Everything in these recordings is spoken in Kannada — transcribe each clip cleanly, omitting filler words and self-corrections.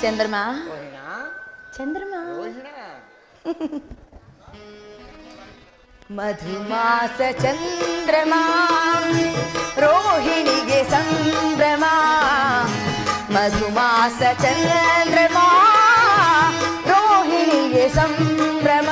ಚಂದ್ರಮಾ ರೋಹಿಣ ಚಂದ್ರಮಾ ರೋಹಿಣ ಮಧುಮಾಸ ಚಂದ್ರಮಾ ರೋಹಿಣಿಗೆ ಸಂಭ್ರಮ ಮಧುಮಾಸ ಚಂದ್ರಮಾ ರೋಹಿಣಿಗೆ ಸಂಭ್ರಮ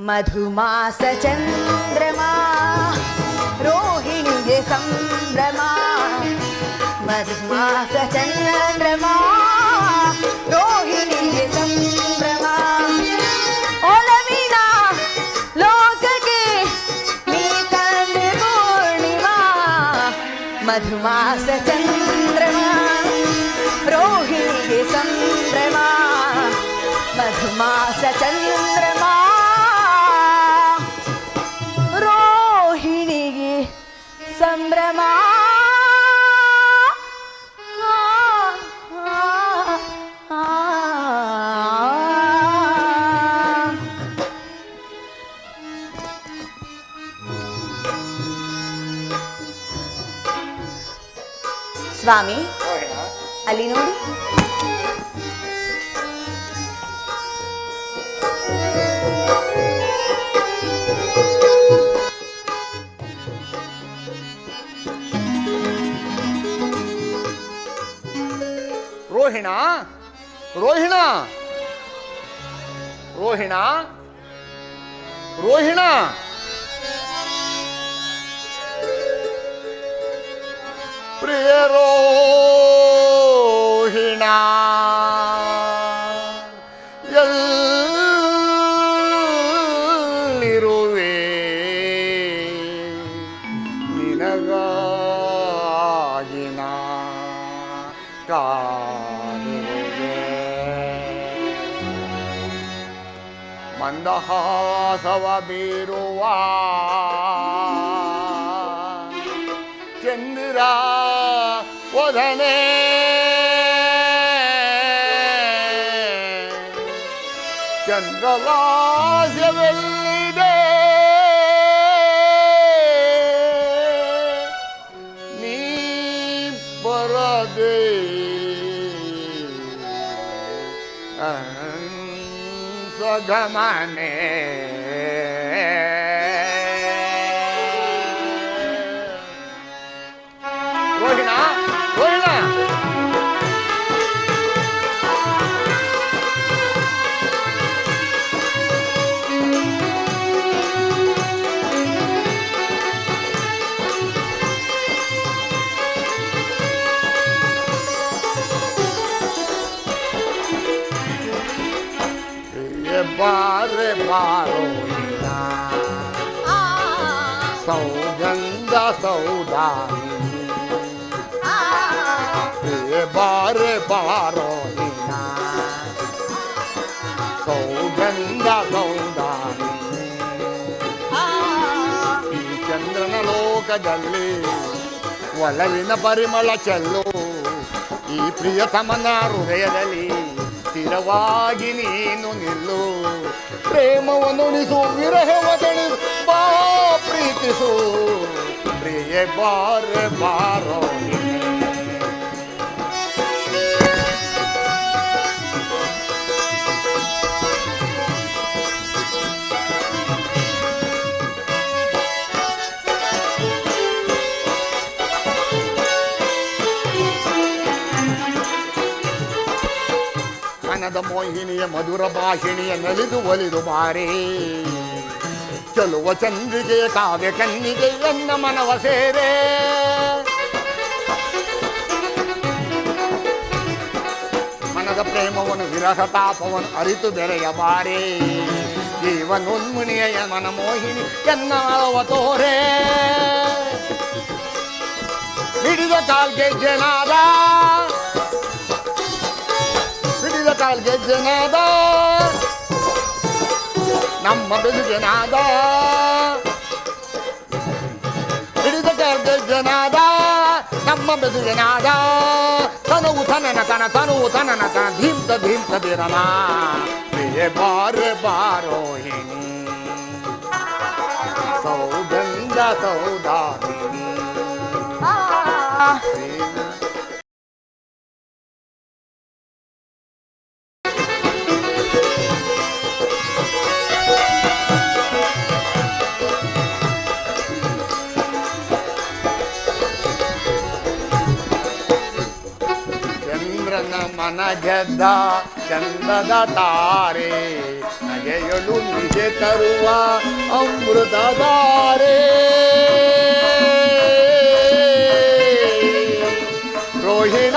ಮಧುಮಾಸ ಚಂದ್ರಮಾ ರೋಹಿಣಿಗೆ ಸಂಭ್ರಮ ಮಧುಮಾಸ ಚಂದ್ರಮಾ ರೋಹಿಣಿಗೆ ಸಂಭ್ರಮ ಒಲವಿನ ಲೋಕಕ್ಕೆ ನೀ ತಂದೆ ಪೂರ್ಣಿಮಾ ಮಧುಮಾಸ ಚಂದ್ರಮಾ ರೋಹಿಣಿಗೆ ಸಂಭ್ರಮ ಮಧುಮಾಸ ಚಂದ್ರಮಾ ರೋಹಿಣಿಗೆ ಸಂಭ್ರಮ ಸ್ವಾಮಿ ಅಲ್ಲಿ ನೋಡಿ ರೋಹಿಣ ರೋಹಿಣ ರೋಹಿಣ ರೋಹಿಣ ಪ್ರಿಯ ರೋಹಿಣ ಎಲ್ಲಿರುವೆ ನಿನಗಾಗಿನ ಮಂದಹಾಸವ ಬೀರುವ ಚಂದ್ರ ವದನೆ ಚಂದ್ರಲಾಸ್ಯವೆಲ್ಲಿದೆ ನೀ ಬರದೆ ಸ್ವಗಮನೆ ರೋಹಿಣ ರೋಹಿಣ ಬಾರೆ ಬಾರೋಹಿಣ ಸೌಗಂಧ ಸೌದಾಮಿನಿ ಬಾರೆ ಬಾರೋಹಿಣ ಸೌಗಂಧ ಸೌದಾಮಿನಿ ಈ ಚಂದ್ರನ ಲೋಕದಲ್ಲಿ ಒಲವಿನ ಪರಿಮಳ ಚೆಲ್ಲು ಈ ಪ್ರಿಯತಮನ ಹೃದಯದಲ್ಲಿ ಸ್ಥಿರವಾಗಿ ನೀನು ನಿಲ್ಲು ಪ್ರೇಮವನ್ನುಣಿಸು ವಿರಹವದಣಿಸು ಬಾ ಪ್ರೀತಿಸು ಪ್ರಿಯ ಬಾರೆ ಬಾರೋ ಮೋಹಿನಿಯ ಮಧುರ ಭಾಷಿಣಿಯ ನಲಿದು ಒಲಿದು ಬಾರೇ ಚಲುವ ಚಂದ್ರಿಗೆಯ ಕಾವ್ಯ ಕನ್ನಿಗೆ ಎನ್ನ ಮನವ ಸೇರೆ ಮನದ ಪ್ರೇಮವನ್ನು ವಿರಹ ತಾಪವನ್ನು ಅರಿತು ಬೆರೆಯ ಬಾರೇ ಜೀವನೋನ್ಮುನಿಯ ಮನ ಮೋಹಿನಿ ಎನ್ನ ಮನವ ತೋರೆ ಹಿಡಿದ ಕಾಲ್ಗೆ ಜನಾದ ಹಿಡಿದ ಕಾಲ್ಗೆ ಜನಾದ ನಮ್ಮ ಬೆಸುಗೆನಾದ ಹಿಡಿದ ಕಾಲ್ಗೆ ಜನಾದ ನಮ್ಮ ಬೆಸುಗೆನಾದ ತನುವು ತನನ ತನ ತನುವು ತನನ ತನ ಧೀಮ್ತ ಧೀಮ್ತ ದಿರನ ಪ್ರಿಯ ಬಾರೆ ಬಾರೋಹಿಣಿ ಸೌಗಂಧ ಸೌದಾಮಿನಿ ಚಂದ್ರನ ಮನ ಗೆದ್ದ ಚಂದದ ತಾರೆ ನಗೆಯಲು ನಿಜೆ ತರುವ ಅಮೃತಧಾರೆ ರೋಹಿಣ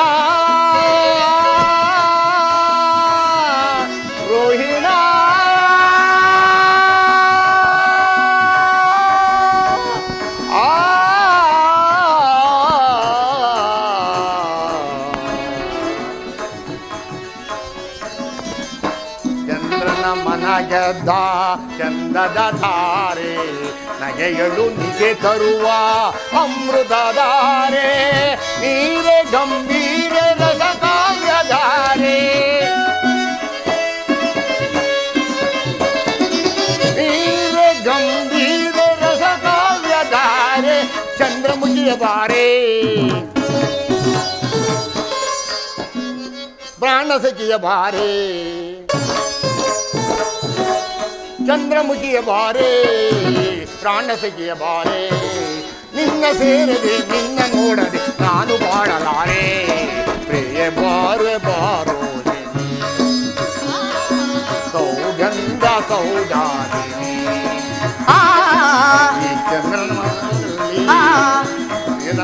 ರೋಹಿಣ ಚಂದ್ರನ ಮನ ಗೆದ್ದ ಚಂದದ ತಾರೆ ನಗೆಯಲು ನಿಜೆ ತರುವ ಅಮೃತಧಾರೆ ನೀರೆ ಗಂಭೀರ ರಸಕಾವ್ಯಧಾರೆ ನೀರೆ ಗಂಭೀರ ರಸಕಾವ್ಯಧಾರೆ ಚಂದ್ರಮುಖಿಯ ಬಾರೆ ಪ್ರಾಣಸಖಿಯ ಬಾರೆ ಚಂದ್ರಮುಖಿಯ ಬಾರೆ ಪ್ರಾಣಸಖಿಯ ಬಾರೆ ನಿನ್ನ ಸೇರದೆ ನಿನ್ನ ನೋಡದೆ ನಾನು ಬಾಳಲಾರೆ ಪ್ರಿಯ ಬಾರೆ ಬಾರೋ ಸೌಗಂಧ ಸೌದಾಮಿನಿ ಈ ಚಂದ್ರನ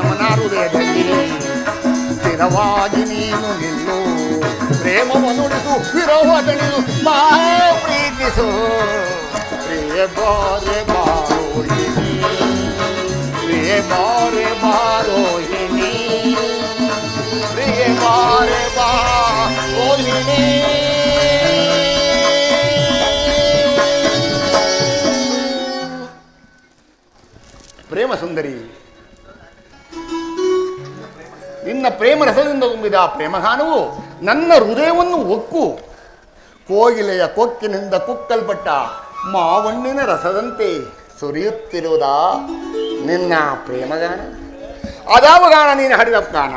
ಮನ ಹೃದಯದಲ್ಲಿ ಸ್ಥಿರವಾಗಿ ನೀನು ನಿಲ್ಲು ಪ್ರೇಮವ ನುಡಿದು ವಿರೋಹ ತಣಿದು ಮಾ ಪ್ರೀತಿಸು ಪ್ರಿಯ ಬಾರೆ ಬಾರೋಹಿಣಿ ಪ್ರಿಯ ಬಾರೆ ಬಾರೋಹಿಣಿ ಪ್ರಿಯ ಬಾರೆ ಬಾರೋಹಿಣಿ ಪ್ರೇಮ ಸುಂದರಿ ನಿನ್ನ ಪ್ರೇಮ ರಸದಿಂದ ತುಂಬಿದ ಪ್ರೇಮಗಾನವು ನನ್ನ ಹೃದಯವನ್ನು ಒಕ್ಕು ಕೋಗಿಲೆಯ ಕೊಕ್ಕಿನಿಂದ ಕುಕ್ಕಲ್ಪಟ್ಟ ಮಾವಣ್ಣಿನ ರಸದಂತೆ ಸುರಿಯುತ್ತಿರುವುದಾ ನಿನ್ನ ಪ್ರೇಮಗಾನ ಅದಾವ ಗಾನ ನೀನು ಹಾಡಿದ ಗಾನ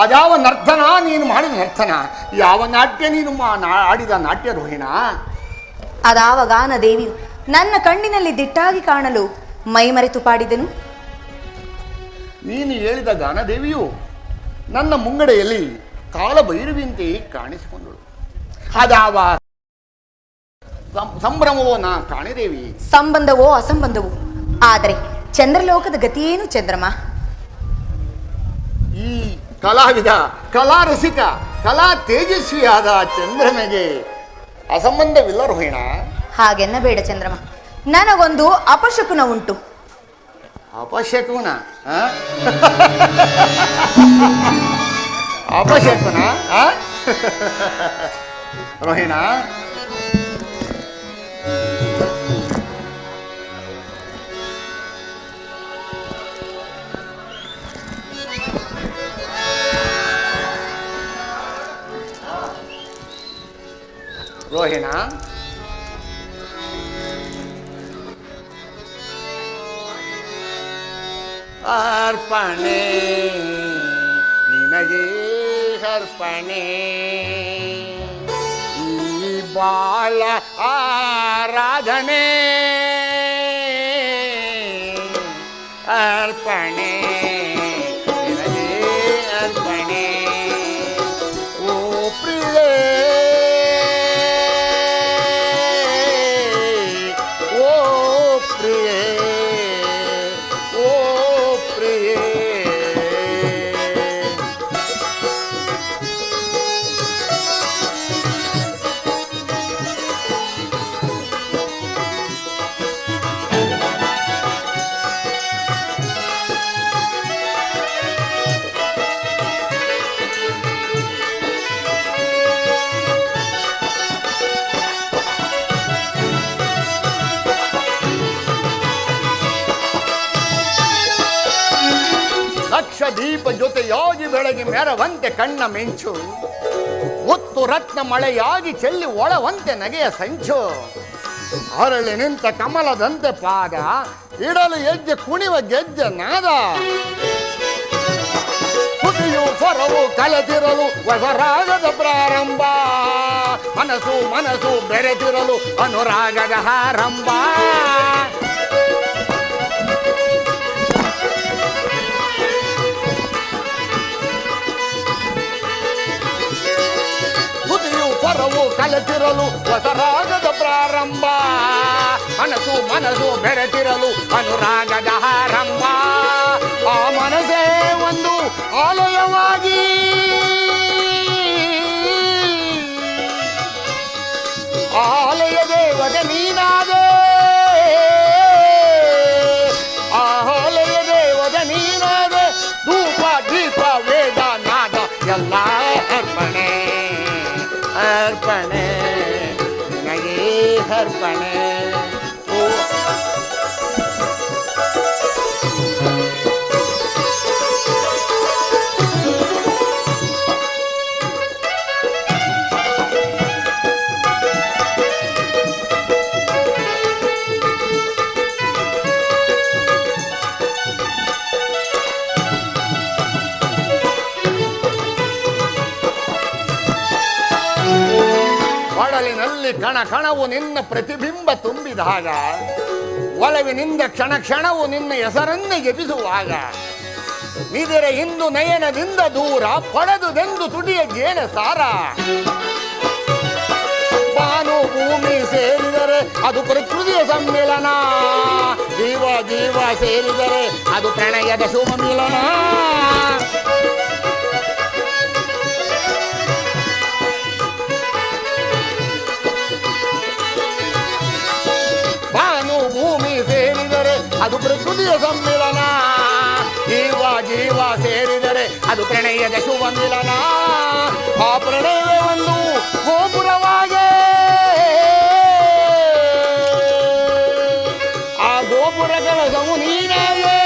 ಅದಾವ ನರ್ತನ ನೀನು ಮಾಡಿದ ನರ್ತನ ಯಾವ ನಾಟ್ಯ ನೀನು ಆಡಿದ ನಾಟ್ಯ ರೋಹಿಣ ಅದಾವ ಗಾನ ದೇವಿಯು ನನ್ನ ಕಣ್ಣಿನಲ್ಲಿ ದಿಟ್ಟಾಗಿ ಕಾಣಲು ಮೈಮರೆತು ಪಾಡಿದನು ನೀನು ಹೇಳಿದ ಗಾನದೇವಿಯು ನನ್ನ ಮುಂಗಡೆಯಲ್ಲಿ ಕಾಲಭೈರವಿಯಂತೆ ಕಾಣಿಸಿಕೊಂಡಳು ಅದಾವ ಸಂಭ್ರಮವೋ ನಾ ಕಾಣಿದೇವಿ ಸಂಬಂಧವೋ ಅಸಂಬಂಧವೋ ಆದರೆ ಚಂದ್ರಲೋಕದ ಗತಿಯೇನು ಚಂದ್ರಮ ಈ ಕಲಾವಿದ ಕಲಾರಸಿಕ ಕಲಾ ತೇಜಸ್ವಿಯಾದ ಚಂದ್ರನಿಗೆ ಅಸಂಬಂಧವಿಲ್ಲ ರೋಹಿಣ ಹಾಗೆನ್ನಬೇಡ ಚಂದ್ರಮ ನನಗೊಂದು ಅಪಶಕುನ ಉಂಟು ಅಪಶಕುನ ಅಪಶಕುನ ರೋಹಿಣ ರೋಹಿಣ ಅರ್ಪಣೆ ನಿನಗೆ ಅರ್ಪಣೆ ಈ ಬಾಳ ಆರಾಧನೆ ಅರ್ಪಣೆ ನಿನಗೆ ಅರ್ಪಣೆ ಓ ಪ್ರಿಯೇ ದೀಪ ಜೊತೆಯಾಗಿ ಬೆಳಗಿ ಮೆರವಂತೆ ಕಣ್ಣ ಮಿಂಚು, ಮುತ್ತು ರತ್ನ ಮಳೆಯಾಗಿ ಚೆಲ್ಲಿ ಒಳವಂತೆ ನಗೆಯ ಸಂಚು. ಅರಳಿ ನಿಂತ ಕಮಲದಂತೆ ಪಾದ, ಇಡಲು ಹೆಜ್ಜೆ ಕುಣಿವ ಗೆಜ್ಜೆ ನಾದ. ತುದಿಯು ಸ್ವರವು ಕಲೆತಿರಲು ಹೊಸರಾಗದ ಪ್ರಾರಂಭ, ಮನಸ್ಸು ಮನಸ್ಸು ಬೆರೆತಿರಲು ಅನುರಾಗದ ಆರಂಭ. ಸ್ವರವು ಕಲೆತಿರಲು ಹೊಸರಾಗದ ಪ್ರಾರಂಭ, ಮನಸ್ಸು ಮನಸ್ಸು ಬೆರೆತಿರಲು ಅನುರಾಗದ ಆರಂಭ. ಆ ಮನಸ್ಸೇ ಒಂದು ಆಲಯವಾಗಿ, ಆಲಯ ದೇವತೆ ನೀನಾದೆ, ಆಲಯ ದೇವತೆ ನೀನಾದೆ. ಧೂಪ ದೀಪ ವೇದ ನಾದ ಎಲ್ಲ ಅರ್ಪಣೆ ಅರ್ಪಣೆ ನಿನಗೆ ಅರ್ಪಣೆ. ಒಡಲಿನಲ್ಲಿ ಕಣ ಕಣವು ನಿನ್ನ ಪ್ರತಿಬಿಂಬ ತುಂಬಿದಾಗ, ಒಲವಿನಿಂದ ಕ್ಷಣ ಕ್ಷಣವು ನಿನ್ನ ಹೆಸರನ್ನೇ ಜಪಿಸುವಾಗ, ನಿದಿರೆ ಇಂದು ನಯನದಿಂದ ದೂರ ಪಡೆದುದೆಂದು ತುಡಿಯ ಜೇನ ಸಾರ. ಬಾನು ಭೂಮಿ ಸೇರಿದರೆ ಅದು ಪ್ರಕೃತಿಯ ಸಮ್ಮಿಲನ, ಜೀವ ಜೀವ ಸೇರಿದರೆ ಅದು ಪ್ರಣಯದ ಶುಭ ಮಿಲನ. ಭೂಮಿ ಸೇರಿದರೆ ಅದು ಪ್ರಕೃತಿಯ ಸಮ್ಮಿಲನ, ಜೀವ ಜೀವ ಸೇರಿದರೆ ಅದು ಪ್ರಣಯದ ಶುಭ ಮಿಲನ. ಆ ಪ್ರಣಯವೇ ಒಂದು ಗೋಪುರವಾಗೆ, ಆ ಗೋಪುರಗಳ ಸಮು ನೀನಾಗೆ,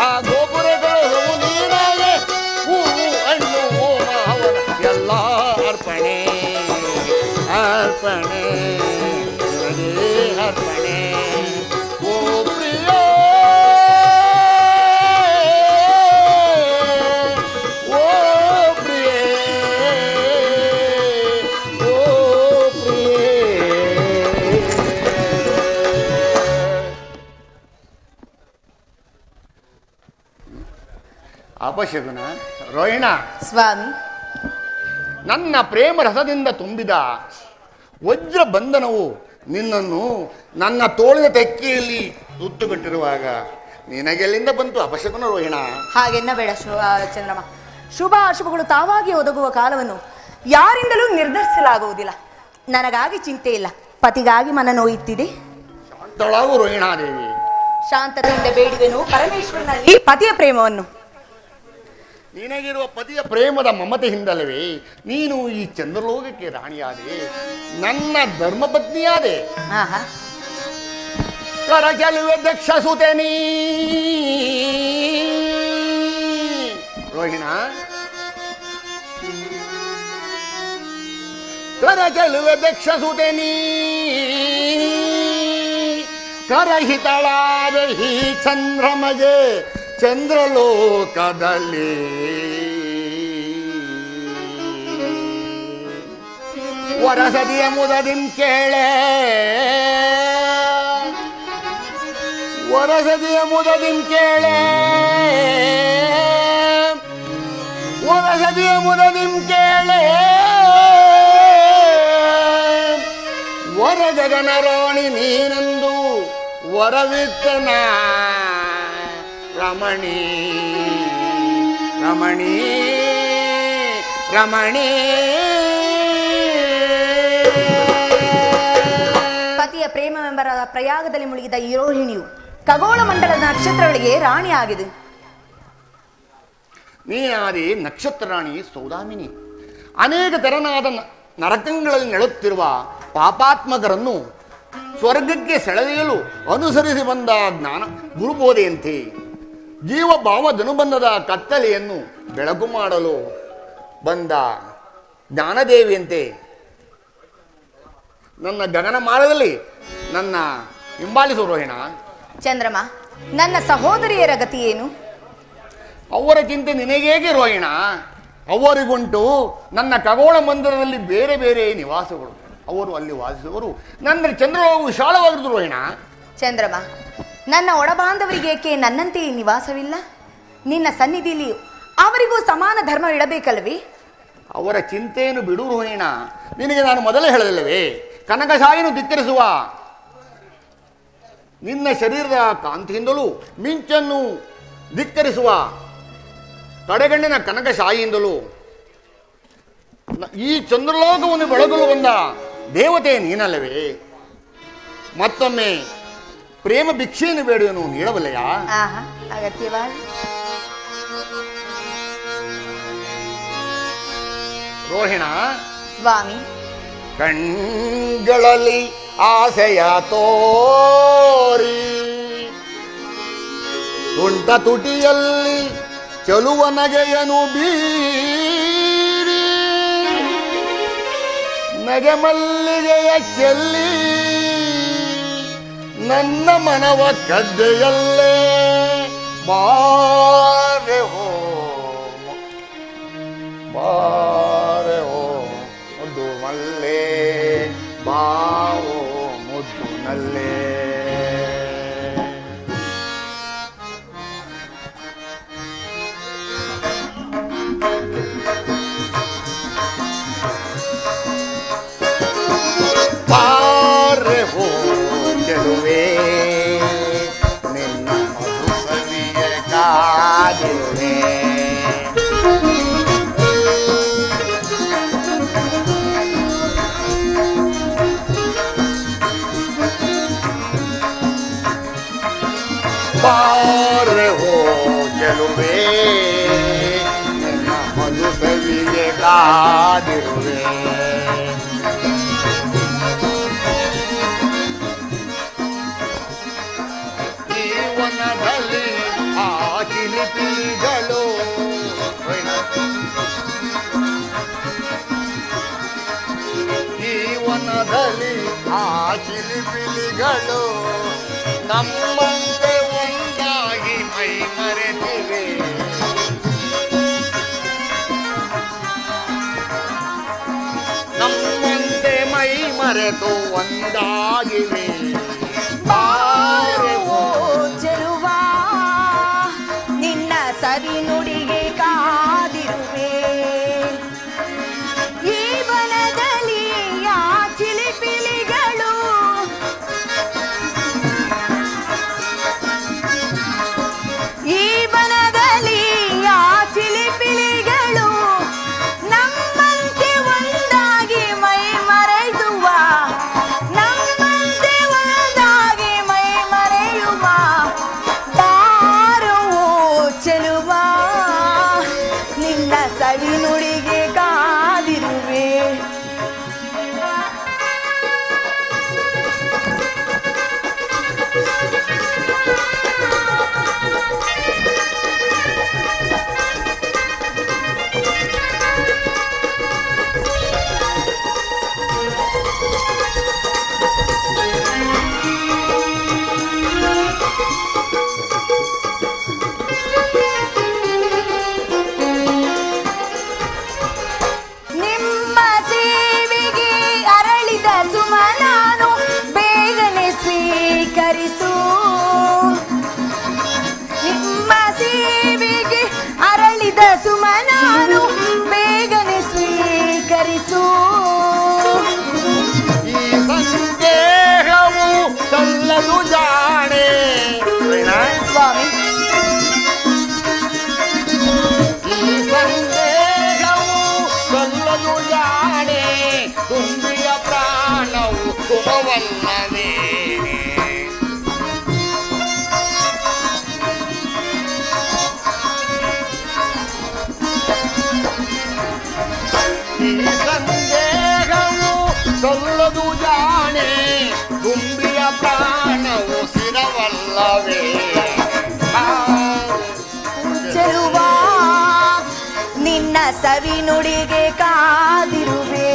ಆ ಗೋಪುರಗಳ ಸಮು ನೀನಾಗೆ. ಹೂವು ಹಣ್ಣು ಹೋಮ ಹವನ ಎಲ್ಲ ಅರ್ಪಣೆ ಅರ್ಪಣೆ ಅರ್ಪಣೆ. ಓ ಪ್ರಿಯ ಓ ಪ್ರಿಯೇ ಓ ಪ್ರಿಯೇ. ಅಪಶಕುನ ರೋಹಿಣ, ಸ್ವಾಮಿ, ನನ್ನ ಪ್ರೇಮ ರಸದಿಂದ ತುಂಬಿದ ವಜ್ರ ಬಂಧನವು ನಿನ್ನನ್ನು ನನ್ನ ತೋಳಿನ ತೆಕ್ಕೆಯಲ್ಲಿ ತುತ್ತುಬಿಟ್ಟಿರುವಾಗ ನಿನಗೆಲ್ಲಿಂದ ಬಂತು ಅಪಶಕುನ ರೋಹಿಣ? ಹಾಗೆನ್ನಬೇಡ ಚಂದ್ರಮ. ಶುಭ ಅಶುಭಗಳು ತಾವಾಗಿ ಒದಗುವ ಕಾಲವನ್ನು ಯಾರಿಂದಲೂ ನಿರ್ಧರಿಸಲಾಗುವುದಿಲ್ಲ. ನನಗಾಗಿ ಚಿಂತೆ ಇಲ್ಲ, ಪತಿಗಾಗಿ ಮನ ನೋಯುತ್ತಿದೆ. ಶಾಂತಳಾಗು ರೋಹಿಣಾದೇವಿ. ಶಾಂತತೆಯಿಂದ ಬೇಡುವೆನು ಪರಮೇಶ್ವರನಲ್ಲಿ ಪತಿಯ ಪ್ರೇಮವನ್ನು. ನಿನಗಿರುವ ಪತಿಯ ಪ್ರೇಮದ ಮಮತೆಯಿಂದಲವೇ ನೀನು ಈ ಚಂದ್ರಲೋಕಕ್ಕೆ ರಾಣಿಯಾದೆ, ನನ್ನ ಧರ್ಮಪತ್ನಿಯಾದೆ. ಕರ ಚೆಲುವೆ ದಕ್ಷ ಸುತೆ ನೀ ರೋಹಿಣ, ಕರ ಚೆಲುವೆ ದಕ್ಷ ಸುತೆ ನೀ, ಕರಹಿತಳಾದ ಈ ಚಂದ್ರಮಗೆ ಚಂದ್ರಲೋಕದಲ್ಲಿ. ವರಸದಿಯ ಮುದದಿಂ ಕೇಳೆ, ವರಸದಿಯ ಮುದದಿಂ ಕೇಳೆ, ವರಸದಿಯ ಮುದದಿಂ ಕೇಳೆ. ವರಜಗನ ರಾಣಿ ನೀನೆಂದು ವರವಿತ್ತನ ರಮಣಿ ರಮಣಿ ರಮಣಿ. ಪತಿಯ ಪ್ರೇಮವೆಂಬ ಪ್ರಯಾಗದಲ್ಲಿ ಮುಳುಗಿದ ಈ ರೋಹಿಣಿಯು ಖಗೋಳ ಮಂಡಲದ ನಕ್ಷತ್ರಗಳಿಗೆ ರಾಣಿ ಆಗಿದೆ. ನೀನಾದಿ ನಕ್ಷತ್ರ ರಾಣಿ ಸೌದಾಮಿನಿ. ಅನೇಕ ತೆರನಾದ ನರಕಗಳಲ್ಲಿ ನೆಳುತ್ತಿರುವ ಪಾಪಾತ್ಮಕರನ್ನು ಸ್ವರ್ಗಕ್ಕೆ ಸೆಳೆಯಲು ಅನುಸರಿಸಿ ಬಂದ ಜ್ಞಾನ ಗುರುಬೋಧೆಯಂತೆ ಜೀವ ಭಾವಧನುಬಂಧದ ಕತ್ತಲೆಯನ್ನು ಬೆಳಕು ಮಾಡಲು ಬಂದ ಜ್ಞಾನದೇವಿಯಂತೆ ನನ್ನ ಗಗನ ಮಾರ್ಗದಲ್ಲಿ ನನ್ನ ಹಿಂಬಾಲಿಸು ರೋಹಿಣ. ಚಂದ್ರಮ, ನನ್ನ ಸಹೋದರಿಯರ ಗತಿ ಏನು? ಅವರ ಚಿಂತೆ ನಿನಗೇಗೆ ರೋಹಿಣ? ಅವರಿಗುಂಟು ನನ್ನ ಖಗೋಳ ಮಂದಿರದಲ್ಲಿ ಬೇರೆ ಬೇರೆ ನಿವಾಸಗಳು. ಅವರು ಅಲ್ಲಿ ವಾಸಿಸುವರು. ನನ್ನ ಚಂದ್ರಲೋಕ ವಿಶಾಲವಾಗಿರುವುದು ರೋಹಿಣ. ಚಂದ್ರಮ, ನನ್ನ ಒಡಬಾಂಧವರಿಗೆ ಏಕೆ ನನ್ನಂತೆಯೇ ನಿವಾಸವಿಲ್ಲ? ನಿನ್ನ ಸನ್ನಿಧಿಯಲ್ಲಿ ಅವರಿಗೂ ಸಮಾನ ಧರ್ಮ ಇಡಬೇಕಲ್ವೇ? ಅವರ ಚಿಂತೆಯನ್ನು ಬಿಡು ರೋಹಿಣ. ನಿನಗೆ ನಾನು ಮೊದಲೇ ಹೇಳಲಿಲ್ಲವೇ, ಕನಕಶಾಯಿಯನ್ನು ಧಿಕ್ಕರಿಸುವ ನಿನ್ನ ಶರೀರದ ಕಾಂತಿಯಿಂದಲೂ ಮಿಂಚನ್ನು ಧಿಕ್ಕರಿಸುವ ಕಡೆಗಣ್ಣಿನ ಕನಕಶಾಯಿಯಿಂದಲೂ ಈ ಚಂದ್ರಲೋಕವನ್ನು ಬೆಳಗಲು ಬಂದ ದೇವತೆ ನೀನಲ್ಲವೇ? ಮತ್ತೊಮ್ಮೆ ಪ್ರೇಮ ಭಿಕ್ಷೆಯನ್ನು ಬೇಡುವನು, ನೀಡಬಲ್ಲೆಯ? ಅಗತ್ಯವಾಗಿ ರೋಹಿಣ. ಸ್ವಾಮಿ, ಕಣ್ಗಳಲ್ಲಿ ಆಸೆಯ ತೋರಿ ತುಂಟ ತುಟಿಯಲ್ಲಿ ಚಲುವ ನಗೆಯನು ಬೀರಿ ನಗೆ ಮಲ್ಲಿಗೆಯ ಚೆಲ್ಲಿ ನನ್ನ ಮನವ ಕದ್ದೆಯಲ್ಲೇ ಬಾರೆ ಹೋ ಬಾರೆ ಹೋ ಮುದ್ದು ಮಲ್ಲೆ ಬಾವೋ ಮುದ್ದು ನಲ್ಲೇ. ಬಾರೆ ಹೋ ಚೆಲುವೆ ನಿನ್ನ ಮಧುಸವಿಯ ಕಾದಿರುವೆ. ಬಾರೆ ಹೋ ಚೆಲುವೆ ನಿನ್ನ ಮಧುಸವಿಗೆ ಕಾದಿರುವೆ. ಜೀವನದಲ್ಲಿ ಆ ಚಿಲಿಪಿಲಿಗಳು ಜೀವನದಲ್ಲಿ ಆ ಚಿಲಿಪಿಲಿಗಳು ನಮ್ಮಂತೆ ಒಂದಾಗಿ ಮೈ ಮರೆತಿವೆ. ನಮ್ಮಂತೆ ಮೈ ಮರೆತು ಒಂದಾಗಿವೆ. ಬಾರೋ ಚೆಲುವ ನಿನ್ನ ಸವಿ ನುಡಿಗೆ ಕಾದಿರುವೆ. ಈ ವನದಲ್ಲಿ ಆ ಚಿಲಿಪಿಲಿಗಳು ಈ ವನದಲ್ಲಿ ಆ ಚಿಲಿಪಿಲಿಗಳು ನಮ್ಮಂತೆ ಒಂದಾಗಿ ಮೈ ಮರೆಯುವ ನಮ್ಮಂತೆ ಒಂದಾಗಿ ಮೈ ಮರೆಯುವ. ಬಾರೋ ಚೆಲುವ ನಿನ್ನ ಸವಿ ನುಡಿಗೆ ಕಾದಿರುವೆ. ನಿಮ್ಮ ಸೇವೆಗೆ ಅರಳಿದ ಸುಮನಾನು ಬೇಗನೆ ಸ್ವೀಕರಿಸು. ನಿಮ್ಮ ಸೇವೆಗೆ ಅರಳಿದ ಸುಮನಾನು ಬೇಗನೆ ಸ್ವೀಕರಿಸು. ಈ ಸಂದೇಹವು ಸಲ್ಲದು ಜಾಣೆ. ಸ್ವಾಮಿ, ಈ ಸಂದೇಹವು ಸಲ್ಲದು ಜಾಣೆ. ತುಂಬಿಯ ಪ್ರಾಣವು ಸುಮವಲ್ಲವೇ. ಈ ಸಂದೇಹವು ಸಲ್ಲದು ಜಾಣೆ. ತುಂಬಿಯ ಪ್ರಾಣವು ಸ್ಥಿರವಲ್ಲವೇ. ಸವಿ ನುಡಿಗೆ ಕಾದಿರುವೆ.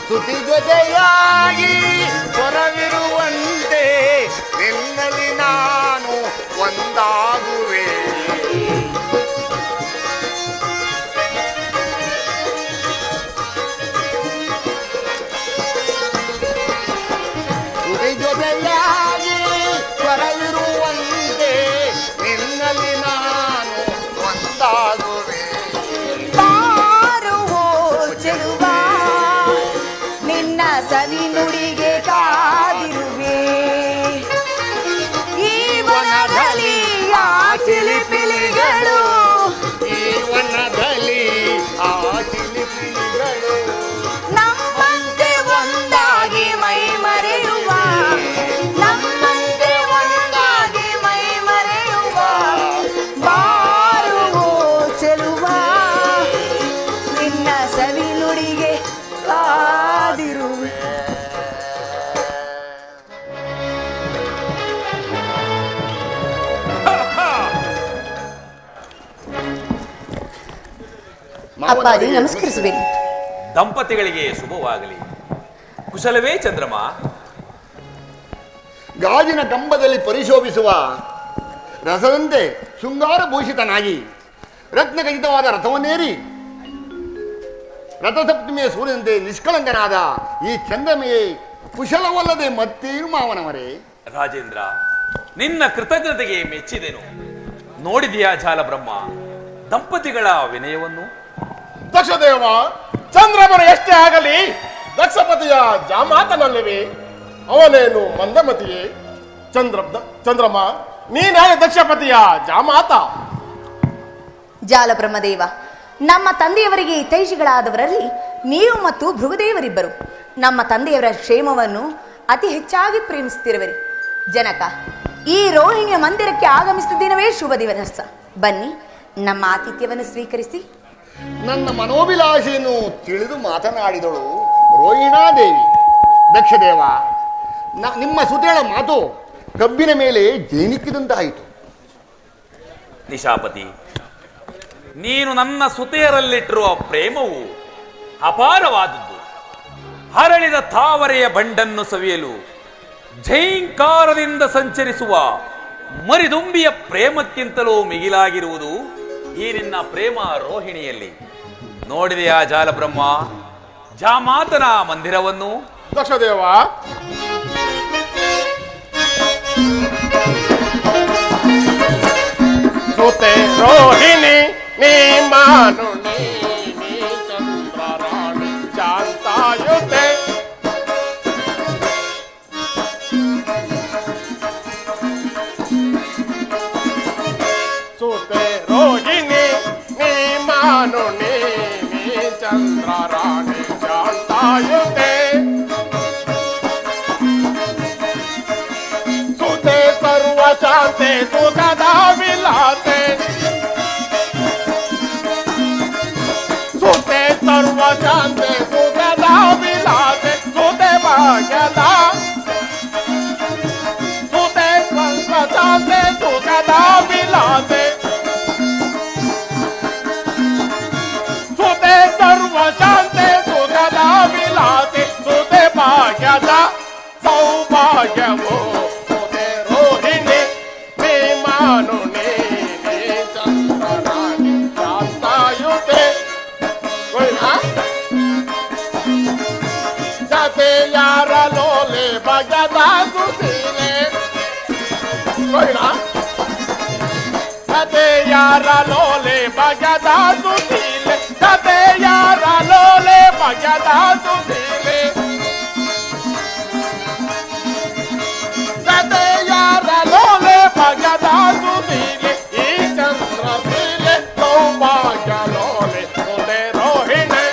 ತುಟಿ ಜೊತೆಯಾಗಿ ಹೊರವಿರುವಂತೆ ನಿನ್ನಲ್ಲಿ ನಾನು ಒಂದಾಗುವೆ. ತುಟಿ ಜೊತೆಯಾಗಿ ಹೊರವಿರುವಂತೆ ನಿನ್ನಲ್ಲಿ ನಾನು ಒಂದಾಗುವೆ. ಸವಿ ನುಡಿಗೆ ಕಾದಿರುವೆ. ಈ ವನದಲ್ಲಿ ಆ ಚಿಲಿಪಿಲಿಗಳು, ಈ ವನದಲ್ಲಿ ಆ ಚಿಲಿಪಿಲಿಗಳು ನಮ್ಮಂತೆ ಒಂದಾಗಿ ಮೈ ಮರೆಯುವ, ನಮ್ಮಂತೆ ಒಂದಾಗಿ ಮೈ ಮರೆಯುವ. ಬಾರುವೋ ಚೆಲುವ ನಿನ್ನ ಸವಿ ನುಡಿಗೆ ಕಾದಿರುವೆ. ಅಪ್ಪಾಜಿ ನಮಸ್ಕರಿಸಬೇಕು. ದಂಪತಿಗಳಿಗೆ ಶುಭವಾಗಲಿ. ಕುಶಲವೇ ಚಂದ್ರಮ? ಗಾಜಿನ ಕಂಬದಲ್ಲಿ ಪರಿಶೋಭಿಸುವ ರಸದಂತೆ ಶೃಂಗಾರ ಭೂಷಿತನಾಗಿ ರತ್ನಖಚಿತವಾದ ರಥವನ್ನೇರಿ ರಥಸಪ್ತಮಿಯ ಸೂರ್ಯನಂತೆ ನಿಷ್ಕಳಂಕನಾದ ಈ ಚಂದ್ರಮೆಯೇ ಕುಶಲವಲ್ಲದೆ ಮತ್ತೇನು ಮಾವನವರೇ? ರಾಜೇಂದ್ರ, ನಿನ್ನ ಕೃತಜ್ಞತೆಗೆ ಮೆಚ್ಚಿದೆನು. ನೋಡಿದೆಯಾ ಜಾಲ ಬ್ರಹ್ಮ ದಂಪತಿಗಳ ವಿನಯವನ್ನು? ದಕ್ಷದೇವ, ಚಂದ್ರಮನ ಎಷ್ಟೇ ಆಗಲಿ ದಕ್ಷಪತಿಯ ಜಾಮಾತನಲ್ಲವೇ? ಅವನೇನು ಮಂದಮತಿಯೇ? ಚಂದ್ರಮ, ನೀನೇ ದಕ್ಷಪತಿಯ ಜಾಮಾತ. ಜಾಲ ಬ್ರಹ್ಮದೇವ, ನಮ್ಮ ತಂದೆಯವರಿಗೆ ಹಿತೈಷಿಗಳಾದವರಲ್ಲಿ ನೀವು ಮತ್ತು ಭೃಗುದೇವರಿಬ್ಬರು ನಮ್ಮ ತಂದೆಯವರ ಕ್ಷೇಮವನ್ನು ಅತಿ ಹೆಚ್ಚಾಗಿ ಪ್ರೇಮಿಸುತ್ತಿರುವರಿ. ಜನಕ, ಈ ರೋಹಿಣಿಯ ಮಂದಿರಕ್ಕೆ ಆಗಮಿಸಿದ ದಿನವೇ ಶುಭ ದಿವಸ. ಬನ್ನಿ, ನಮ್ಮ ಆತಿಥ್ಯವನ್ನು ಸ್ವೀಕರಿಸಿ. ನನ್ನ ಮನೋಭಿಲಾಷೆಯನ್ನು ತಿಳಿದು ಮಾತನಾಡಿದಳು ರೋಹಿಣಾದೇವಿ. ದಕ್ಷದೇವ, ನಿಮ್ಮ ಸುತೇಳ ಮಾತು ಕಬ್ಬಿನ ಮೇಲೆ ಜೇನಿಕ್ಕಿದಂತಾಯಿತು. ನಿಶಾಪತಿ, ನೀನು ನನ್ನ ಸುತೆಯರಲ್ಲಿಟ್ಟಿರುವ ಪ್ರೇಮವು ಅಪಾರವಾದದ್ದು. ಹರಳಿದ ತಾವರೆಯ ಬಂಡನ್ನು ಸವಿಯಲು ಝೈಂಕಾರದಿಂದ ಸಂಚರಿಸುವ ಮರಿದುಂಬಿಯ ಪ್ರೇಮಕ್ಕಿಂತಲೂ ಮಿಗಿಲಾಗಿರುವುದು ಈ ನಿನ್ನ ಪ್ರೇಮ ರೋಹಿಣಿಯಲ್ಲಿ. ನೋಡಿದೆಯಾ ಜಾಲಬ್ರಹ್ಮ ಜಾಮಾತನ ಮಂದಿರವನ್ನು? ದಕ್ಷದೇವ, ಸುತೆ ರೋಹಿಣಿ ನೀ ಮಾನು ನೀ ಚಂದ್ರರಾಣಿ ಶಾಂತಾಯುತೆ. ಸುತೆ ರೋಹಿಣಿ ನೀ ಮಾನು ನೀ ಚಂದ್ರರಾಣಿ ಶಾಂತಾಯುತೆ. ಸುತೆ ಸರ್ವ ಶಾಂತೆ ಸುಖದ ವಿಲಾಸೆ. ಸುತೆ ಸರ್ವ ಶಾಂತೆ ಸುಖದ ವಿಲಾಸೆ. ಸುತೆ ಭಾಗ್ಯದ ಸುತೆ ಸರ್ವ ಶಾಂತೆ ಸುಖದ ವಿಲಾಸೆ. ಸುತೆ ಸರ್ವ ಶಾಂತೆ ಸುಖದ ವಿಲಾಸೆ. ಸುತೆ ಭಾಗ್ಯದ ಸೌಭಾಗ್ಯವೋ ಸುತೆ ರೋಹಿಣಿ ನೀ ಮಾನು ನೀ ಚಂದ್ರರಾಣಿ ಶಾಂತಾಯುತೆ. ಜತೆ ಯಾರ ಲೋಲೆ ಬಗದ ಸುಶೀಲೆ. ಯಾರ ಲೋಲೆ ಬಗದ ಸುಶೀಲೆ ಕತೆ ಯಾರ ಲೋಲೆ ಬಗದ ಸುಶೀಲೆ ಕತೆ ಯಾರ ಲೋಲೆ ಬಗದ ಸುಶೀಲೆ ಈ ಚಂದ್ರ ಶೀಲೆ ಸೌಭಾಗ್ಯ ಲೋಲೆ ಮುದೆ ರೋಹಿಣೆ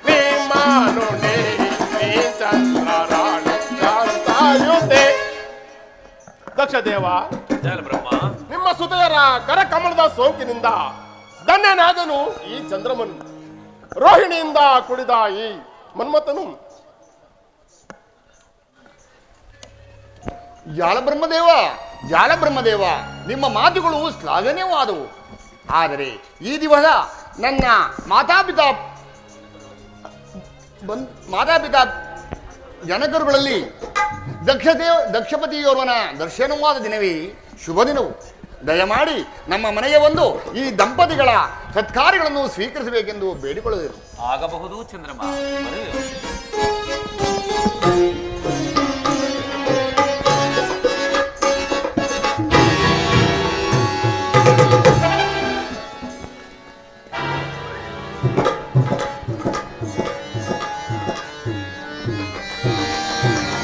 ನೀ ಮಾನುಣೆ ನೀ ಚಂದ್ರ ರಾಣಿ ಕಾಂತಾಯುತೆ. ದಕ್ಷ ದೇವ, ಜಾಲಬ್ರಹ್ಮ, ನಿಮ್ಮ ಸುತೆಯರ ಕರಕಮಲದ ಸೋಂಕಿನಿಂದ ಧನ್ಯನಾದನು ಈ ಚಂದ್ರಮನು. ರೋಹಿಣಿಯಿಂದ ಕುಡಿದ ಈ ಮನ್ಮಥನು ಜಾಲಬ್ರಹ್ಮದೇವ, ನಿಮ್ಮ ಮಾತುಗಳು ಶ್ಲಾಘನೀಯವಾದವು. ಆದರೆ ಈ ದಿವಸ ನನ್ನ ಮಾತಾಪಿತಾ ಜನಕರುಗಳಲ್ಲಿ ದಕ್ಷಪತಿಯೋರ್ವನ ದರ್ಶನವಾದ ದಿನವೇ ಶುಭ ದಿನವು. ದಯಮಾಡಿ ನಮ್ಮ ಮನೆಗೆ ಬಂದು ಈ ದಂಪತಿಗಳ ಸತ್ಕಾರ್ಯಗಳನ್ನು ಸ್ವೀಕರಿಸಬೇಕೆಂದು ಬೇಡಿಕೊಳ್ಳುತ್ತೇನೆ. ಆಗಬಹುದು ಚಂದ್ರಮ.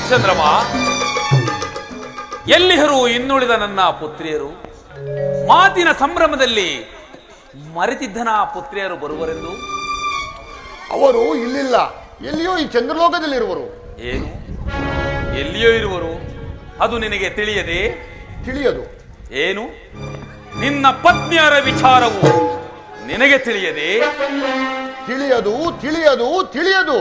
ಚಂದ್ರಮ, ಎಲ್ಲಿಹರು ಇನ್ನುಳಿದ ನನ್ನ ಪುತ್ರಿಯರು? ಮಾತಿನ ಸಂಭ್ರಮದಲ್ಲಿ ಮರೆತಿದ್ದನ ಪುತ್ರಿಯರು ಬರುವರೆಂದು. ಅವರು ಇಲ್ಲಿಲ್ಲ, ಎಲ್ಲಿಯೋ ಈ ಚಂದ್ರಲೋಕದಲ್ಲಿರುವರು. ಏನು? ಎಲ್ಲಿಯೋ ಇರುವರು? ಅದು ನಿನಗೆ ತಿಳಿಯದೆ? ತಿಳಿಯದು. ಏನು? ನಿನ್ನ ಪತ್ನಿಯರ ವಿಚಾರವು ನಿನಗೆ ತಿಳಿಯದೆ? ತಿಳಿಯದು ತಿಳಿಯದು ತಿಳಿಯದು.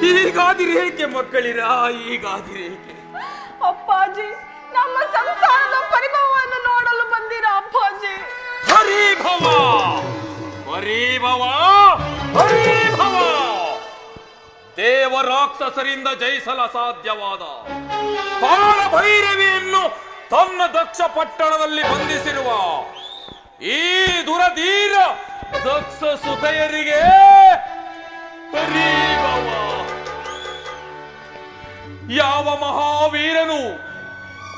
ಹೀಗಾದಿರೇಕೆ ಮಕ್ಕಳಿರ, ಹೀಗಾದಿರೇಕೆ? ಅಪ್ಪಾಜಿ, ನಮ್ಮ ಸಂಸಾರದ ಪರಿಭವವನ್ನು ನೋಡಲು ಬಂದಿರ ಅಪ್ಪಾಜಿ. ಹರಿಭವ ಹರಿಭವ ಹರಿಭವ. ದೇವ ರಾಕ್ಷಸರಿಂದ ಜಯಿಸಲು ಅಸಾಧ್ಯವಾದ ಕಾಲಭೈರವಿಯನ್ನು ತನ್ನ ದಕ್ಷ ಪಟ್ಟಣದಲ್ಲಿ ಬಂಧಿಸಿರುವ ಈ ದುರಧೀರ ದಕ್ಷ ಸುತೆಯರಿಗೆ ಹರಿಭವ. ಯಾವ ಮಹಾವೀರನು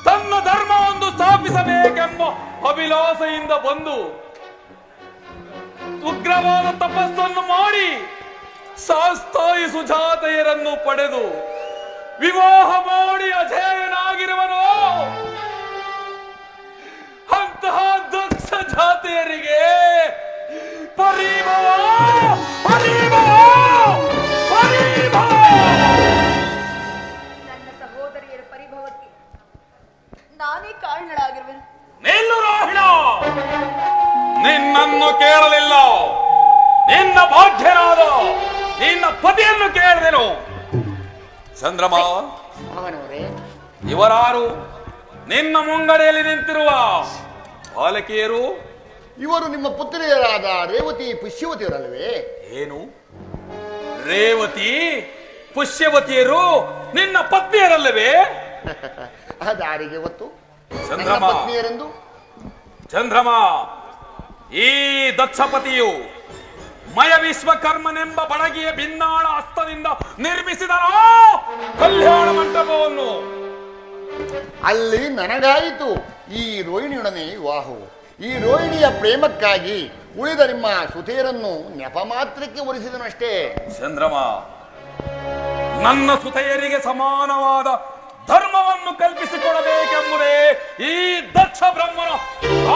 ತನ್ನ ಧರ್ಮವನ್ನು ಸ್ಥಾಪಿಸಬೇಕೆಂಬ ಅಭಿಲಾಷೆಯಿಂದ ಬಂದು ಉಗ್ರವಾದ ತಪಸ್ಸನ್ನು ಮಾಡಿ ಶಾಸ್ತಾಯಿ ಸುಜಾತೆಯರನ್ನು ಪಡೆದು ವಿವಾಹ ಮಾಡಿ ಅಜೇಯನಾಗಿರುವನು. ಅಂತಹ ದಕ್ಷ ಜಾತಿಯರಿಗೆ ಪರಿಭವ ಪರಿಭವ ಪರಿಭವ. ನನ್ನ ಸಹೋದರಿಯರ ಪರಿಭವಕ್ಕೆ ನಾನೇ ಕಾರಣಳಾಗಿರುವೆನು. ನಿಲ್ಲು ರೋಹಿಣ, ನಿನ್ನನ್ನು ಕೇಳಲಿಲ್ಲ, ನಿನ್ನ ಭಾಗ್ಯನಾದ ನಿನ್ನ ಪತಿಯನ್ನು ಕೇಳಿದೆನು. ಚಂದ್ರಮ, ಇವರಾರು? ನಿನ್ನ ಮುಂಗಡೆಯಲ್ಲಿ ನಿಂತಿರುವ ಬಾಲಕಿಯರು ಇವರು ನಿಮ್ಮ ಪುತ್ರಿಯರಾದ ರೇವತಿ ಪುಷ್ಯವತಿಯರಲ್ವೇ? ಏನು ರೇವತಿ ಪುಷ್ಯವತಿಯರು ನಿನ್ನ ಪತ್ನಿಯರಲ್ಲವೇ? ಅದಾರಿಗೆ ಗೊತ್ತು ನನ್ನ ಚಂದ್ರಮ ಪತ್ನಿಯರೆಂದು? ಚಂದ್ರಮ, ಈ ದಕ್ಷಪತಿಯು ಮಯ ವಿಶ್ವಕರ್ಮನೆಂಬ ಬಡಗಿಯ ಭಿನ್ನಾಳ ಹಸ್ತದಿಂದ ನಿರ್ಮಿಸಿದನೋ ಕಲ್ಯಾಣ ಮಂಟಪವನ್ನು. ಅಲ್ಲಿ ನನಗಾಯಿತು ಈ ರೋಹಿಣಿಯೊಡನೆ ವಿವಾಹವು. ಈ ರೋಹಿಣಿಯ ಪ್ರೇಮಕ್ಕಾಗಿ ಉಳಿದ ನಿಮ್ಮ ಸುತೆಯರನ್ನು ನೆಪ ಮಾತ್ರಕ್ಕೆ ಒಲಿಸಿದನಷ್ಟೇ. ಚಂದ್ರಮ, ನನ್ನ ಸುತೆಯರಿಗೆ ಸಮಾನವಾದ ಧರ್ಮವನ್ನು ಕಲ್ಪಿಸಿಕೊಡಬೇಕೆಂಬುದೇ ಈ ದಕ್ಷ ಬ್ರಹ್ಮನ